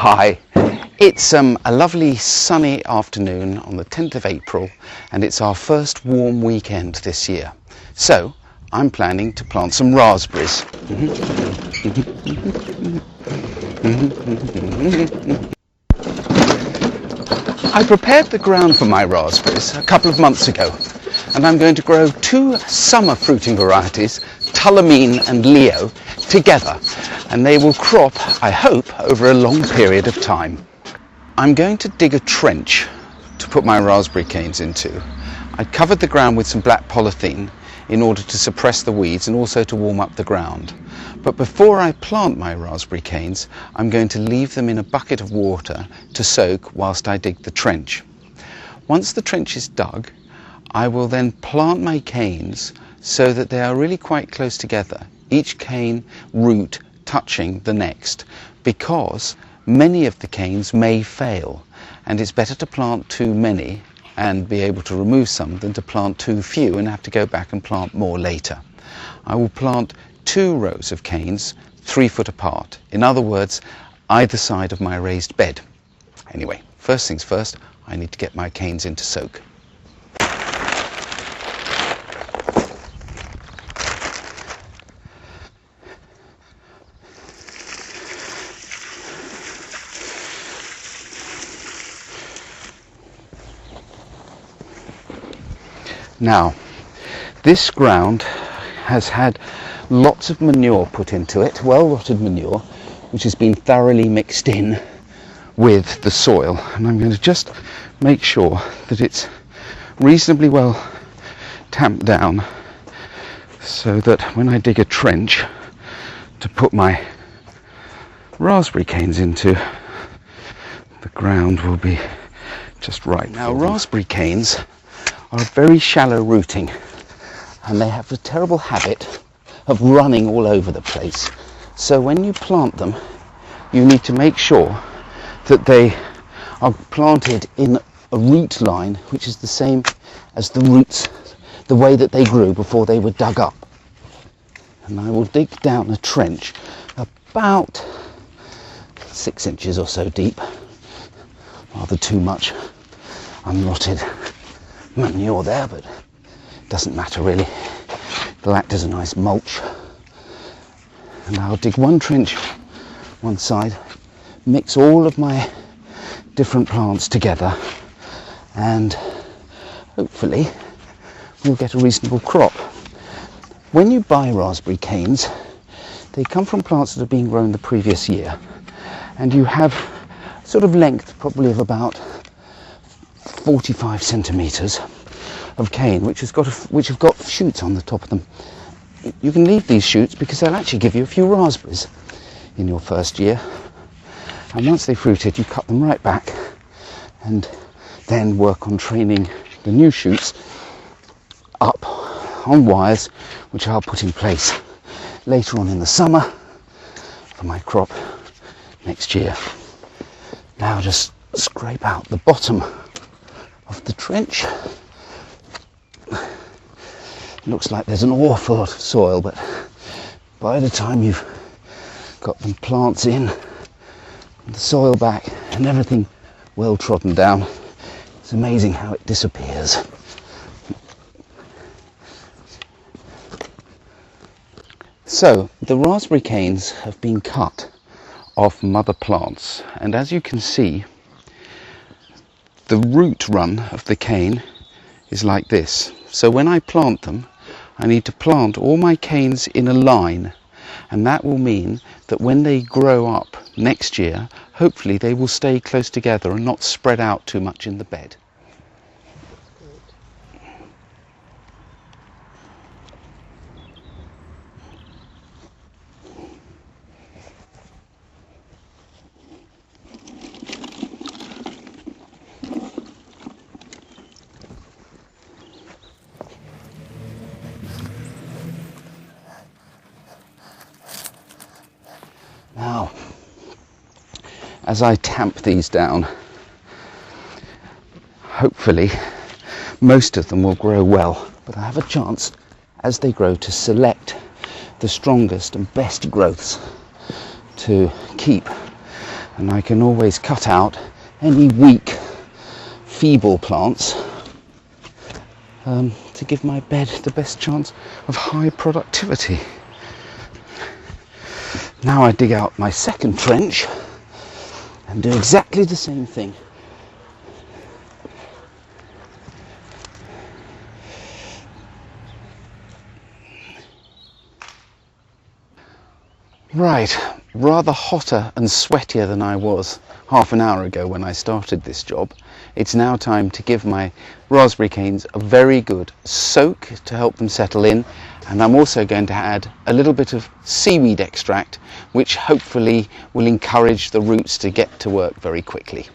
Hi, it's a lovely sunny afternoon on the 10th of April and it's our first warm weekend this year. So I'm planning to plant some raspberries. I prepared the ground for my raspberries a couple of months ago and I'm going to grow two summer fruiting varieties, Tulamine and Leo, together, and they will crop, I hope, over a long period of time. I'm going to dig a trench to put my raspberry canes into. I covered the ground with some black polythene in order to suppress the weeds and also to warm up the ground. But before I plant my raspberry canes, I'm going to leave them in a bucket of water to soak whilst I dig the trench. Once the trench is dug, I will then plant my canes so that they are really quite close together, each cane root touching the next, because many of the canes may fail, and it's better to plant too many and be able to remove some than to plant too few and have to go back and plant more later. I will plant 2 rows of canes 3 foot apart, in other words, either side of my raised bed. Anyway, first things first, I need to get my canes in to soak. Now, this ground has had lots of manure put into it, well-rotted manure, which has been thoroughly mixed in with the soil. And I'm going to just make sure that it's reasonably well tamped down so that when I dig a trench to put my raspberry canes into, the ground will be just right. Now, raspberry canes are very shallow rooting and they have a terrible habit of running all over the place. So when you plant them, you need to make sure that they are planted in a root line which is the same as the roots, the way that they grew before they were dug up. And I will dig down a trench about 6 inches or so deep, rather too much unrotted manure there, but it doesn't matter really. It'll act as a nice mulch. And I'll dig one trench one side, mix all of my different plants together, and hopefully we'll get a reasonable crop. When you buy raspberry canes, they come from plants that have been grown the previous year, and you have sort of length probably of about 45 centimetres of cane which have got shoots on the top of them. You can leave these shoots because they'll actually give you a few raspberries in your first year, and once they've fruited you cut them right back and then work on training the new shoots up on wires which I'll put in place later on in the summer for my crop next year. Now just scrape out the bottom of the trench. Looks like there's an awful lot of soil, but by the time you've got the plants in, the soil back and everything well trodden down, it's amazing how it disappears. So the raspberry canes have been cut off mother plants, and as you can see, the root run of the cane is like this. So when I plant them, I need to plant all my canes in a line, and that will mean that when they grow up next year, hopefully they will stay close together and not spread out too much in the bed. Now, as I tamp these down, hopefully most of them will grow well, but I have a chance as they grow to select the strongest and best growths to keep and I can always cut out any weak, feeble plants to give my bed the best chance of high productivity. Now I dig out my second trench and do exactly the same thing. Right, rather hotter and sweatier than I was half an hour ago when I started this job. It's now time to give my raspberry canes a very good soak to help them settle in, and I'm also going to add a little bit of seaweed extract, which hopefully will encourage the roots to get to work very quickly.